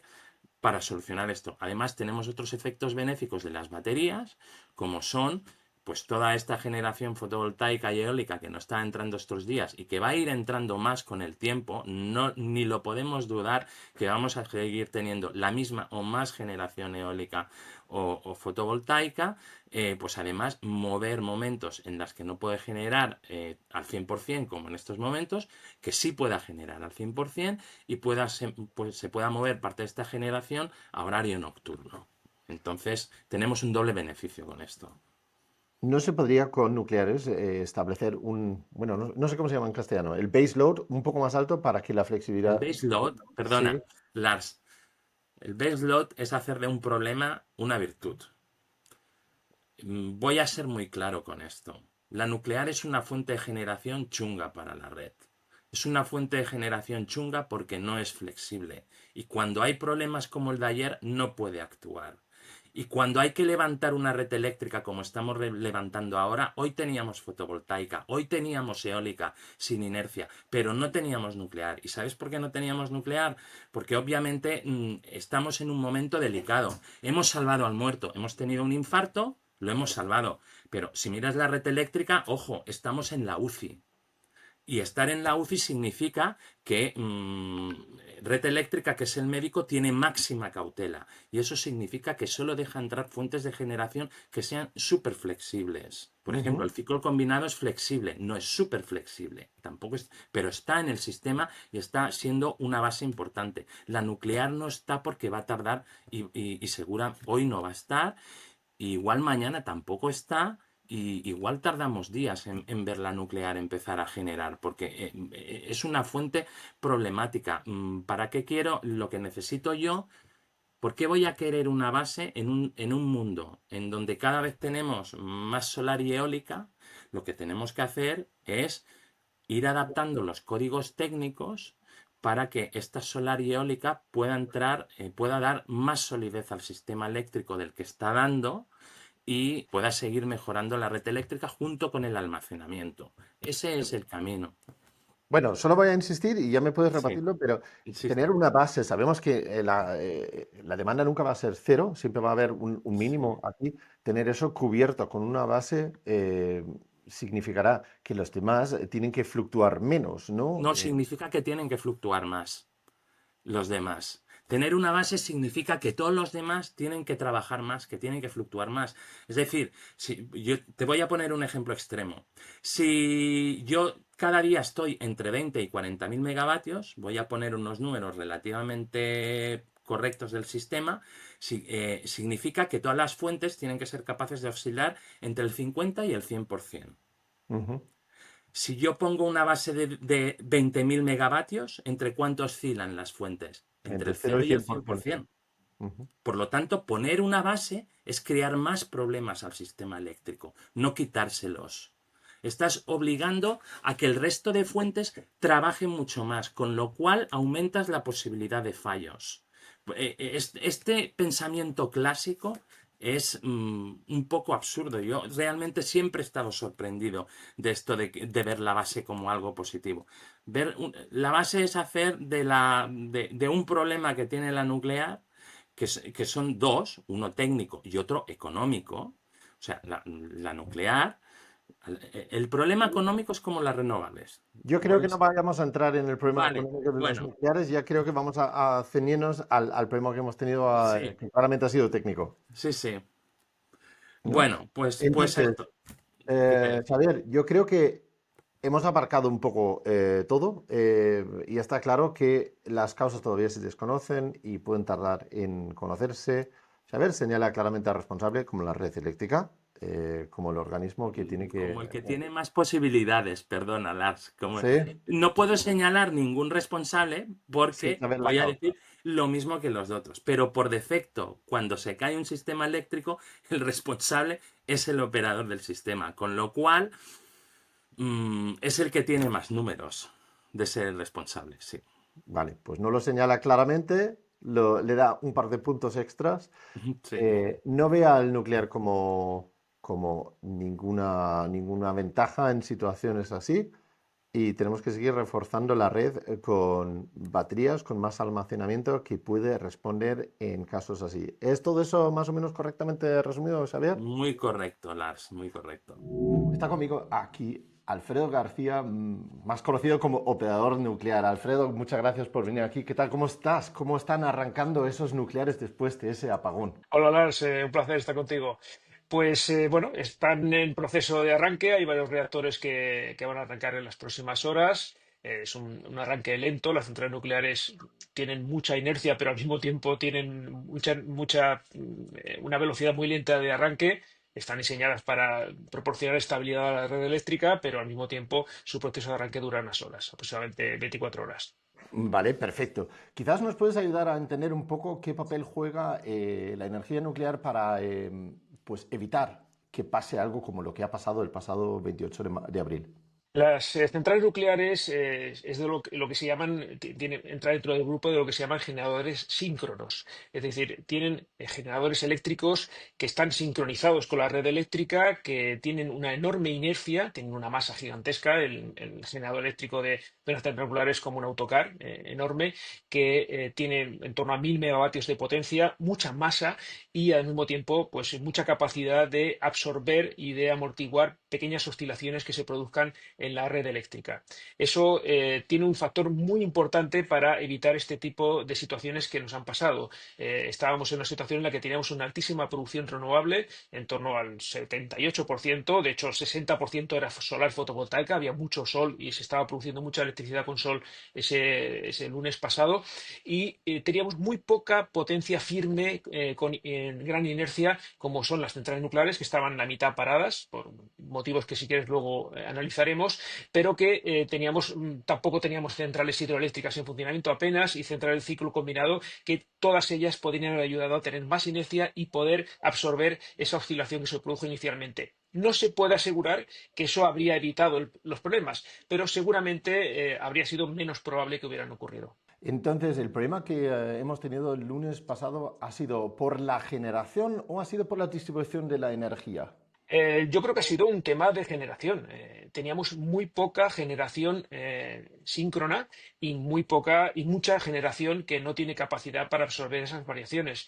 para solucionar esto. Además, tenemos otros efectos benéficos de las baterías, como son pues toda esta generación fotovoltaica y eólica que no está entrando estos días y que va a ir entrando más con el tiempo, ni lo podemos dudar que vamos a seguir teniendo la misma o más generación eólica o fotovoltaica, pues además mover momentos en los que no puede generar al 100% como en estos momentos, que sí pueda generar al 100% y se pueda mover parte de esta generación a horario nocturno. Entonces tenemos un doble beneficio con esto. ¿No se podría con nucleares establecer bueno, no sé cómo se llama en castellano, el base load un poco más alto para que la El flexibilidad... base load, Sí. perdona, Lars, el base load es hacer de un problema una virtud. Voy a ser muy claro con esto. La nuclear es una fuente de generación chunga para la red. Es una fuente de generación chunga porque no es flexible. Y cuando hay problemas como el de ayer, no puede actuar. Y cuando hay que levantar una red eléctrica como estamos levantando ahora, hoy teníamos fotovoltaica, hoy teníamos eólica sin inercia, pero no teníamos nuclear. ¿Y sabes por qué no teníamos nuclear? Porque obviamente estamos en un momento delicado. Hemos salvado al muerto, hemos tenido un infarto, lo hemos salvado. Pero si miras la red eléctrica, ojo, estamos en la UCI. Y estar en la UCI significa que Red Eléctrica, que es el médico, tiene máxima cautela. Y eso significa que solo deja entrar fuentes de generación que sean súper flexibles. Por ejemplo, el ciclo combinado es flexible, no es súper flexible. Tampoco es, pero está en el sistema y está siendo una base importante. La nuclear no está porque va a tardar y segura hoy no va a estar. Igual mañana tampoco está. Y igual tardamos días en ver la nuclear empezar a generar, porque es una fuente problemática. ¿Para qué quiero lo que necesito yo? ¿Por qué voy a querer una base en un mundo en donde cada vez tenemos más solar y eólica? Lo que tenemos que hacer es ir adaptando los códigos técnicos para que esta solar y eólica pueda dar más solidez al sistema eléctrico del que está dando y pueda seguir mejorando la red eléctrica junto con el almacenamiento. Ese es el camino. Bueno, solo voy a insistir y ya me puedes Sí, rebatirlo, pero insisto. tener una base, sabemos que la demanda nunca va a ser cero, siempre va a haber un mínimo aquí. Tener eso cubierto con una base significará que los demás tienen que fluctuar menos, ¿no? No significa que tienen que fluctuar más los demás. Tener una base significa que todos los demás tienen que trabajar más, que tienen que fluctuar más. Es decir, si yo te voy a poner un ejemplo extremo. Si yo cada día estoy entre 20 y 40.000 megavatios, voy a poner unos números relativamente correctos del sistema, significa que todas las fuentes tienen que ser capaces de oscilar entre el 50 y el 100%. Ujú. Si yo pongo una base de 20.000 megavatios, ¿entre cuánto oscilan las fuentes? Entre Entre el 0 0 y y el 100%. 100%. Ujú. Por lo tanto, poner una base es crear más problemas al sistema eléctrico, no quitárselos. Estás obligando a que el resto de fuentes trabajen mucho más, con lo cual aumentas la posibilidad de fallos. Este pensamiento clásico es un poco absurdo. Yo realmente siempre he estado sorprendido de esto de ver la base como algo positivo. La base es hacer de un problema que tiene la nuclear, que son dos, uno técnico y otro económico. O sea, la nuclear, el problema económico es como las renovables. Yo creo que no Puedes, vayamos a entrar en el problema vale, económico de los bueno, nucleares, ya creo que vamos a ceñirnos al problema que hemos tenido, sí, que claramente ha sido técnico, sí, sí. ¿no? Bueno, pues Entonces, esto. ¿Qué te decía? Xavier, yo creo que hemos abarcado un poco todo y está claro que las causas todavía se desconocen y pueden tardar en conocerse. Xavier señala claramente al responsable como la red eléctrica, como el organismo que tiene que... Como el que tiene más posibilidades, perdona, Lars. Sí, No puedo señalar ningún responsable sin porque saber la voy a causa. decir lo mismo que los otros. Pero por defecto, cuando se cae un sistema eléctrico, el responsable es el operador del sistema. Con lo cual, es el que tiene más números de ser el responsable, sí. Vale, pues no lo señala claramente, le da un par de puntos extras. Sí. No ve al nuclear como ninguna ventaja en situaciones así y tenemos que seguir reforzando la red con baterías, con más almacenamiento que puede responder en casos así. ¿Es todo eso más o menos correctamente resumido, Xavier? Muy correcto, Lars, muy correcto. Está conmigo aquí Alfredo García, más conocido como operador nuclear. Alfredo, muchas gracias por venir aquí. ¿Qué tal? ¿Cómo estás? ¿Cómo están arrancando esos nucleares después de ese apagón? Hola Lars, un placer estar contigo. Pues bueno, están en proceso de arranque, hay varios reactores que van a arrancar en las próximas horas. Es un arranque lento, las centrales nucleares tienen mucha inercia, pero al mismo tiempo tienen una velocidad muy lenta de arranque. Están diseñadas para proporcionar estabilidad a la red eléctrica, pero al mismo tiempo su proceso de arranque dura unas horas, aproximadamente 24 horas. Vale, perfecto. Quizás nos puedes ayudar a entender un poco qué papel juega la energía nuclear para pues evitar que pase algo como lo que ha pasado el pasado 28 de abril. Las centrales nucleares es de lo que se llaman, entra dentro del grupo de lo que se llaman generadores síncronos. Es decir, tienen generadores eléctricos que están sincronizados con la red eléctrica, que tienen una enorme inercia, tienen una masa gigantesca. El generador eléctrico de las centrales nucleares es como un autocar enorme que tiene en torno a 1.000 megavatios de potencia, mucha masa y al mismo tiempo pues mucha capacidad de absorber y de amortiguar pequeñas oscilaciones que se produzcan en la red eléctrica. Eso tiene un factor muy importante para evitar este tipo de situaciones que nos han pasado. Estábamos en una situación en la que teníamos una altísima producción renovable, en torno al 78%, de hecho el 60% era solar fotovoltaica, había mucho sol y se estaba produciendo mucha electricidad con sol ese lunes pasado, y teníamos muy poca potencia firme con gran inercia, como son las centrales nucleares, que estaban a mitad paradas, por motivos que si quieres luego analizaremos, pero que tampoco teníamos centrales hidroeléctricas en funcionamiento apenas y centrales de ciclo combinado, que todas ellas podrían haber ayudado a tener más inercia y poder absorber esa oscilación que se produjo inicialmente. No se puede asegurar que eso habría evitado los problemas, pero seguramente habría sido menos probable que hubieran ocurrido. Entonces, ¿el problema que hemos tenido el lunes pasado ha sido por la generación o ha sido por la distribución de la energía? Yo creo que ha sido un tema de generación. Teníamos muy poca generación síncrona y mucha generación que no tiene capacidad para absorber esas variaciones.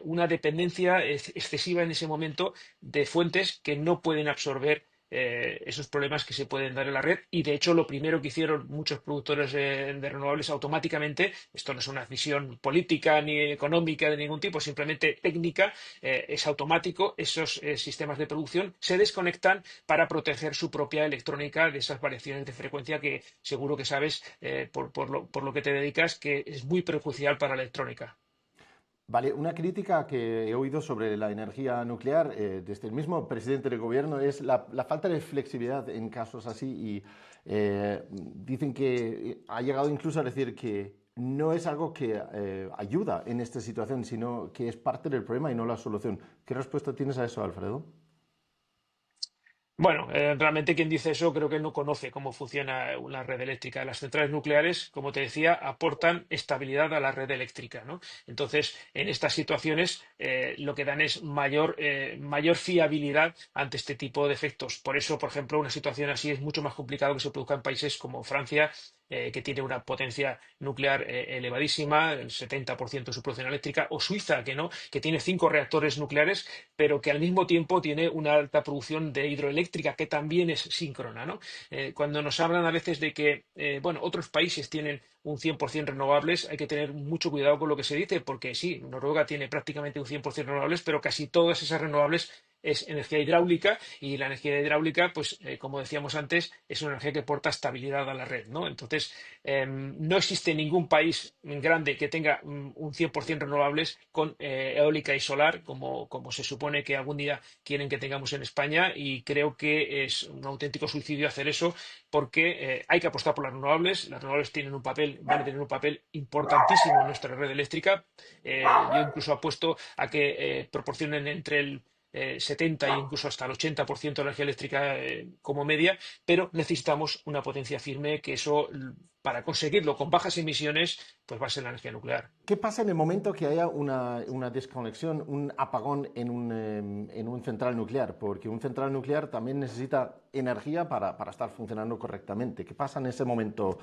Una dependencia excesiva en ese momento de fuentes que no pueden absorber esos problemas que se pueden dar en la red. Y de hecho, lo primero que hicieron muchos productores de renovables automáticamente, esto no es una decisión política ni económica de ningún tipo, simplemente técnica, es automático. Esos sistemas de producción se desconectan para proteger su propia electrónica de esas variaciones de frecuencia que seguro que sabes por lo que te dedicas que es muy perjudicial para la electrónica. Vale, una crítica que he oído sobre la energía nuclear desde el mismo presidente del gobierno es la falta de flexibilidad en casos así y dicen que ha llegado incluso a decir que no es algo que ayuda en esta situación, sino que es parte del problema y no la solución. ¿Qué respuesta tienes a eso, Alfredo? Bueno, realmente quien dice eso creo que no conoce cómo funciona una red eléctrica. Las centrales nucleares, como te decía, aportan estabilidad a la red eléctrica, ¿no? Entonces, en estas situaciones, lo que dan es mayor fiabilidad ante este tipo de efectos. Por eso, por ejemplo, una situación así es mucho más complicado que se produzca en países como Francia, que tiene una potencia nuclear elevadísima, el 70% de su producción eléctrica, o Suiza, que no, que tiene 5 reactores nucleares pero que al mismo tiempo tiene una alta producción de hidroeléctrica que también es síncrona, ¿no? Cuando nos hablan a veces de que bueno, otros países tienen un 100% renovables, hay que tener mucho cuidado con lo que se dice, porque sí, Noruega tiene prácticamente un 100% renovables, pero casi todas esas renovables es energía hidráulica y la energía hidráulica, pues como decíamos antes, es una energía que aporta estabilidad a la red, ¿no? Entonces, no existe ningún país grande que tenga un 100% renovables con eólica y solar, como se supone que algún día quieren que tengamos en España, y creo que es un auténtico suicidio hacer eso porque hay que apostar por las renovables. Las renovables tienen un papel, van a tener un papel importantísimo en nuestra red eléctrica. Yo incluso apuesto a que proporcionen entre el 70 e incluso hasta el 80% de la energía eléctrica como media, pero necesitamos una potencia firme que eso, para conseguirlo con bajas emisiones, pues va a ser la energía nuclear. ¿Qué pasa en el momento que haya una desconexión, un apagón en un central nuclear? Porque un central nuclear también necesita energía para estar funcionando correctamente. ¿Qué pasa en ese momento,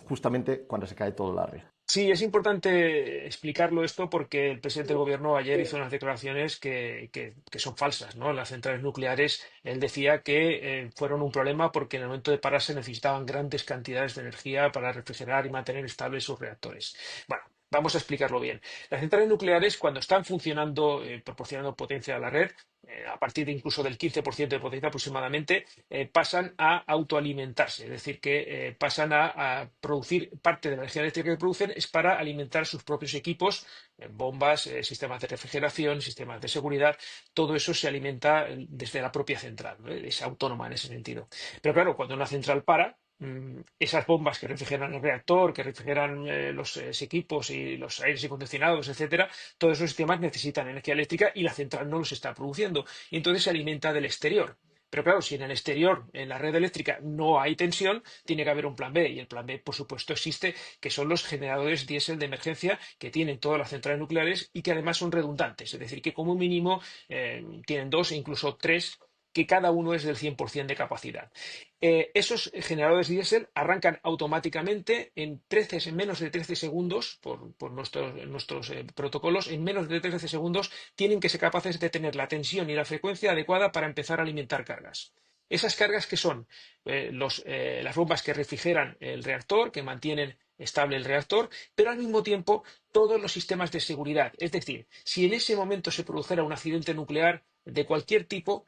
justamente cuando se cae toda la red? Sí, es importante explicarlo esto porque el presidente del gobierno ayer hizo unas declaraciones que son falsas, ¿no? Las centrales nucleares, él decía que fueron un problema porque en el momento de parar se necesitaban grandes cantidades de energía para refrigerar y mantener estables sus reactores. Bueno, vamos a explicarlo bien. Las centrales nucleares, cuando están funcionando, proporcionando potencia a la red, a partir de incluso del 15% de potencia aproximadamente, pasan a autoalimentarse, es decir, que pasan a producir parte de la energía eléctrica que producen es para alimentar sus propios equipos, bombas, sistemas de refrigeración, sistemas de seguridad, todo eso se alimenta desde la propia central, ¿no? Es autónoma en ese sentido. Pero claro, cuando una central para, esas bombas que refrigeran el reactor, que refrigeran los equipos y los aires acondicionados, etcétera, todos esos sistemas necesitan energía eléctrica y la central no los está produciendo. Y entonces se alimenta del exterior. Pero claro, si en el exterior, en la red eléctrica, no hay tensión, tiene que haber un plan B. Y el plan B, por supuesto, existe, que son los generadores diésel de emergencia que tienen todas las centrales nucleares y que además son redundantes. Es decir, que como mínimo tienen dos e incluso tres, que cada uno es del 100% de capacidad. Esos generadores diésel arrancan automáticamente en menos de 13 segundos, por nuestros protocolos, en menos de 13 segundos tienen que ser capaces de tener la tensión y la frecuencia adecuada para empezar a alimentar cargas. Esas cargas que son las bombas que refrigeran el reactor, que mantienen estable el reactor, pero al mismo tiempo todos los sistemas de seguridad. Es decir, si en ese momento se produjera un accidente nuclear de cualquier tipo,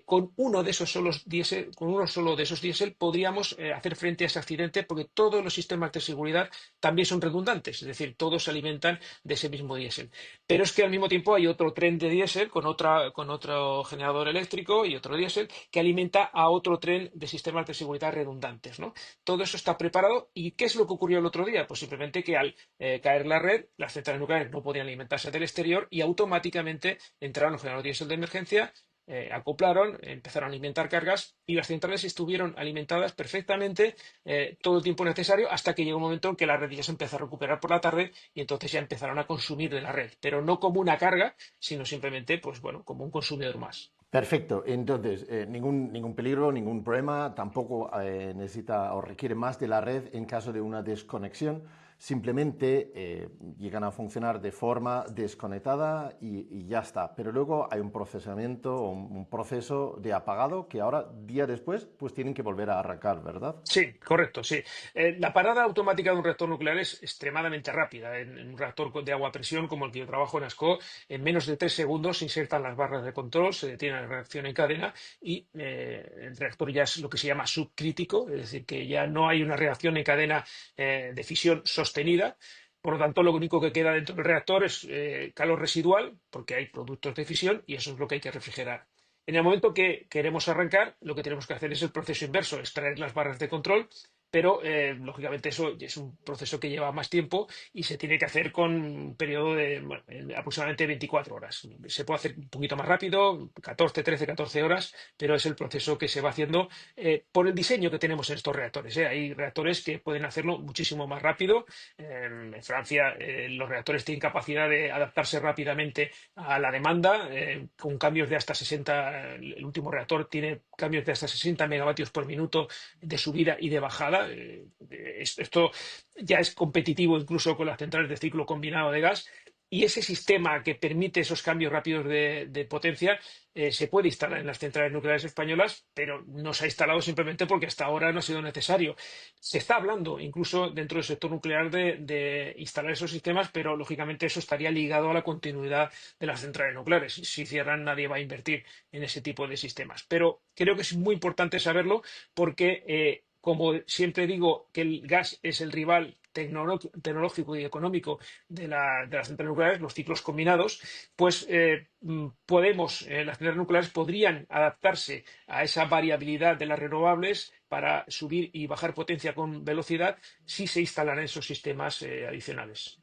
con uno de esos solos diésel, con uno solo de esos diésel podríamos hacer frente a ese accidente porque todos los sistemas de seguridad también son redundantes, es decir, todos se alimentan de ese mismo diésel. Pero es que al mismo tiempo hay otro tren de diésel con otro generador eléctrico y otro diésel que alimenta a otro tren de sistemas de seguridad redundantes, ¿no? Todo eso está preparado. ¿Y qué es lo que ocurrió el otro día? Pues simplemente que al caer la red, las centrales nucleares no podían alimentarse del exterior y automáticamente entraron los generadores diésel de emergencia, acoplaron, empezaron a alimentar cargas y las centrales estuvieron alimentadas perfectamente todo el tiempo necesario hasta que llegó un momento en que la red ya se empezó a recuperar por la tarde y entonces ya empezaron a consumir de la red, pero no como una carga, sino simplemente, pues bueno, como un consumidor más. Perfecto, entonces ningún peligro, ningún problema, tampoco necesita o requiere más de la red en caso de una desconexión, simplemente llegan a funcionar de forma desconectada y ya está. Pero luego hay un procesamiento, un proceso de apagado que ahora, día después, pues tienen que volver a arrancar, ¿verdad? Sí, correcto, sí. La parada automática de un reactor nuclear es extremadamente rápida. En un reactor de agua a presión como el que yo trabajo en ASCO, en menos de 3 segundos se insertan las barras de control, se detiene la reacción en cadena y el reactor ya es lo que se llama subcrítico, es decir, que ya no hay una reacción en cadena de fisión sostenida, Por lo tanto, lo único que queda dentro del reactor es calor residual, porque hay productos de fisión y eso es lo que hay que refrigerar. En el momento que queremos arrancar, lo que tenemos que hacer es el proceso inverso, extraer las barras de control, pero lógicamente eso es un proceso que lleva más tiempo y se tiene que hacer con un periodo de bueno, aproximadamente 24 horas. Se puede hacer un poquito más rápido, 14, 13, 14 horas, pero es el proceso que se va haciendo por el diseño que tenemos en estos reactores. Hay reactores que pueden hacerlo muchísimo más rápido. En Francia los reactores tienen capacidad de adaptarse rápidamente a la demanda, con cambios de hasta 60, el último reactor tiene cambios de hasta 60 megavatios por minuto de subida y de bajada. Esto ya es competitivo incluso con las centrales de ciclo combinado de gas. Y ese sistema que permite esos cambios rápidos de potencia se puede instalar en las centrales nucleares españolas, pero no se ha instalado simplemente porque hasta ahora no ha sido necesario. Se está hablando incluso dentro del sector nuclear de instalar esos sistemas, pero lógicamente eso estaría ligado a la continuidad de las centrales nucleares. Si cierran, nadie va a invertir en ese tipo de sistemas. Pero creo que es muy importante saberlo porque como siempre digo que el gas es el rival tecnológico y económico de las centrales nucleares, los ciclos combinados, pues las centrales nucleares podrían adaptarse a esa variabilidad de las renovables para subir y bajar potencia con velocidad si se instalan esos sistemas adicionales.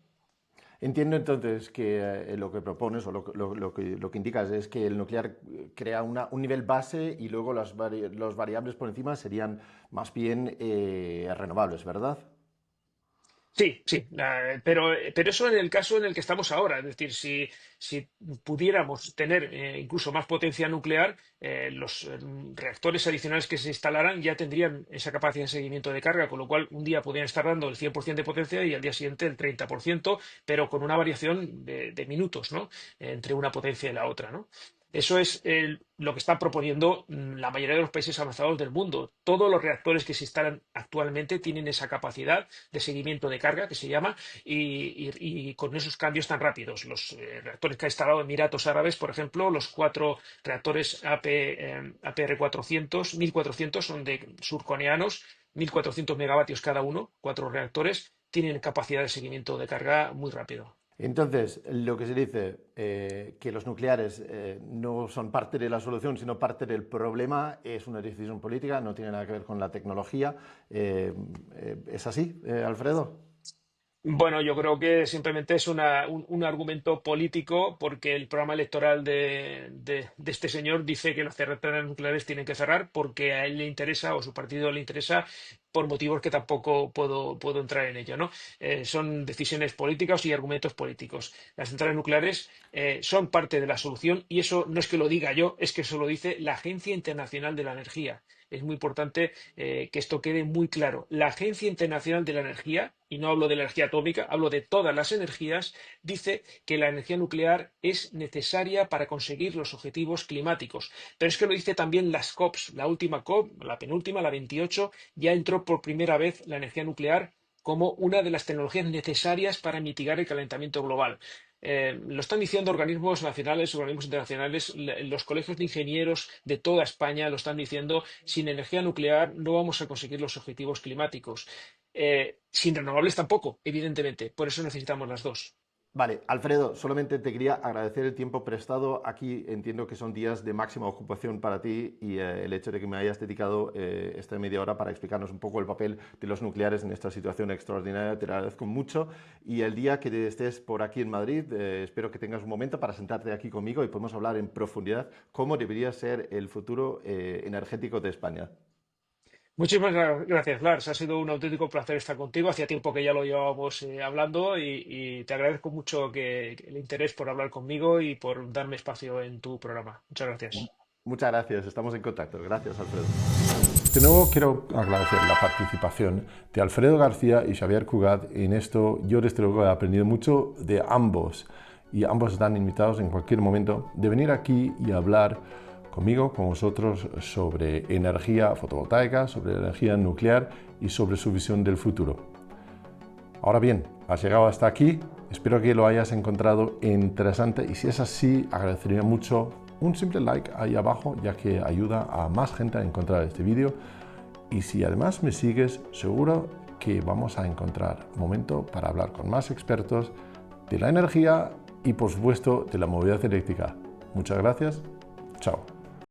Entiendo entonces que lo que propones o lo que indicas es que el nuclear crea un nivel base y luego los variables por encima serían más bien renovables, ¿verdad? Sí, sí, pero eso en el caso en el que estamos ahora, es decir, si pudiéramos tener incluso más potencia nuclear, los reactores adicionales que se instalaran ya tendrían esa capacidad de seguimiento de carga, con lo cual un día podrían estar dando el 100% de potencia y al día siguiente el 30%, pero con una variación de minutos, ¿no? Entre una potencia y la otra, ¿no? Eso es lo que están proponiendo la mayoría de los países avanzados del mundo. Todos los reactores que se instalan actualmente tienen esa capacidad de seguimiento de carga, que se llama, y con esos cambios tan rápidos. Los reactores que ha instalado Emiratos Árabes, por ejemplo, los 4 reactores APR400, 1400 son de surcoreanos, 1400 megavatios cada uno, 4 reactores, tienen capacidad de seguimiento de carga muy rápido. Entonces, lo que se dice, que los nucleares no son parte de la solución, sino parte del problema, es una decisión política, no tiene nada que ver con la tecnología. ¿Es así, Alfredo? Bueno, yo creo que simplemente es un argumento político porque el programa electoral de este señor dice que las centrales nucleares tienen que cerrar porque a él le interesa o su partido le interesa por motivos que tampoco puedo entrar en ello, ¿no? Son decisiones políticas y argumentos políticos. Las centrales nucleares son parte de la solución y eso no es que lo diga yo, es que eso lo dice la Agencia Internacional de la Energía. Es muy importante que esto quede muy claro. La Agencia Internacional de la Energía, y no hablo de la energía atómica, hablo de todas las energías, dice que la energía nuclear es necesaria para conseguir los objetivos climáticos. Pero es que lo dice también las COPs. La última COP, la penúltima, la 28, ya entró por primera vez la energía nuclear como una de las tecnologías necesarias para mitigar el calentamiento global. Lo están diciendo organismos nacionales, organismos internacionales, los colegios de ingenieros de toda España lo están diciendo, sin energía nuclear no vamos a conseguir los objetivos climáticos. Sin renovables tampoco, evidentemente, por eso necesitamos las dos. Vale, Alfredo, solamente te quería agradecer el tiempo prestado. Aquí entiendo que son días de máxima ocupación para ti y el hecho de que me hayas dedicado esta media hora para explicarnos un poco el papel de los nucleares en esta situación extraordinaria. Te lo agradezco mucho y el día que estés por aquí en Madrid, espero que tengas un momento para sentarte aquí conmigo y podemos hablar en profundidad cómo debería ser el futuro energético de España. Muchísimas gracias, Lars. Ha sido un auténtico placer estar contigo. Hacía tiempo que ya lo llevábamos hablando y te agradezco mucho el interés por hablar conmigo y por darme espacio en tu programa. Muchas gracias. Muchas gracias. Estamos en contacto. Gracias, Alfredo. De nuevo quiero agradecer la participación de Alfredo García y Xavier Cugat en esto. Yo desde luego he aprendido mucho de ambos y ambos están invitados en cualquier momento de venir aquí y hablar conmigo, con vosotros, sobre energía fotovoltaica, sobre energía nuclear y sobre su visión del futuro. Ahora bien, has llegado hasta aquí, espero que lo hayas encontrado interesante y si es así, agradecería mucho un simple like ahí abajo, ya que ayuda a más gente a encontrar este vídeo. Y si además me sigues, seguro que vamos a encontrar momento para hablar con más expertos de la energía y, por supuesto, de la movilidad eléctrica. Muchas gracias. Chao.